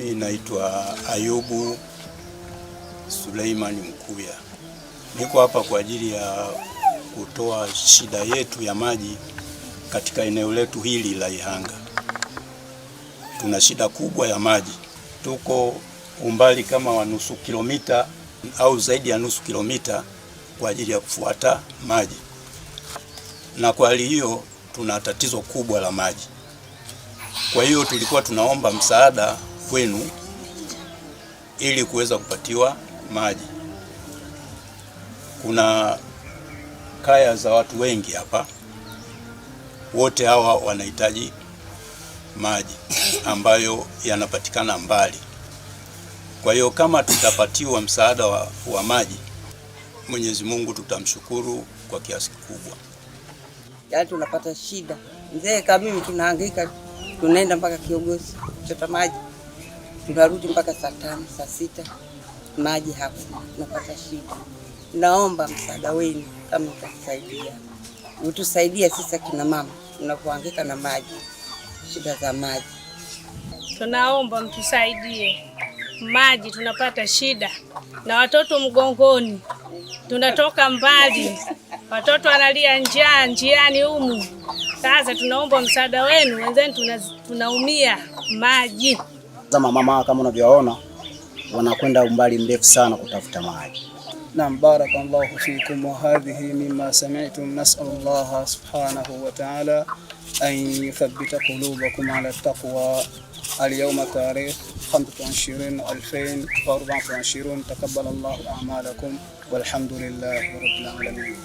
Mimi naitwa Ayubu Suleiman Mkuya. Niko hapa kwa ajili ya kutoa shida yetu ya maji katika eneo letu hili la Ihanga. Tuna shida kubwa ya maji. Tuko umbali kama wa nusu kilomita au zaidi ya nusu kilomita kwa ajili ya kufuata maji. Na kwa hali hiyo tuna tatizo kubwa la maji. Kwa hiyo tulikuwa tunaomba msaada kwenu ili kuweza kupatiwa maji. Kuna kaya za watu wengi hapa, wote hawa wanahitaji maji ambayo yanapatikana mbali. Kwa hiyo kama tutapatiwa msaada wa maji, Mwenyezi Mungu tutamshukuru kwa kiasi kikubwa. Yaani tunapata shida. Mzee kama mimi tunahangaika, tunaenda mpaka Kiongozi kuchota maji. Tunarudi mpaka saa 5, saa 6. Maji hakuna. Tunapata shida. Naomba msaada wenu kama mtasaidia. Utusaidia sisi kina mama tunapohangaika na maji. Shida za maji. Tunaomba mtusaidie. Maji tunapata shida. Na watoto mgongoni. Tunatoka mbali. Watoto wanalia njaa njiani humu. Sasa tunaomba msaada wenu, wenzenu tunaumia maji. Zama mama kama unavyoona wanakwenda umbali mrefu sana kutafuta maji. Naam, barakallahu fikum wa hadhihi mimma sami'tum, nas'alullaha subhanahu wa ta'ala an yuthabbita qulubakum ala taqwa. اليوم تاريخ 25/2024. تقبل الله أعمالكم والحمد لله رب العالمين.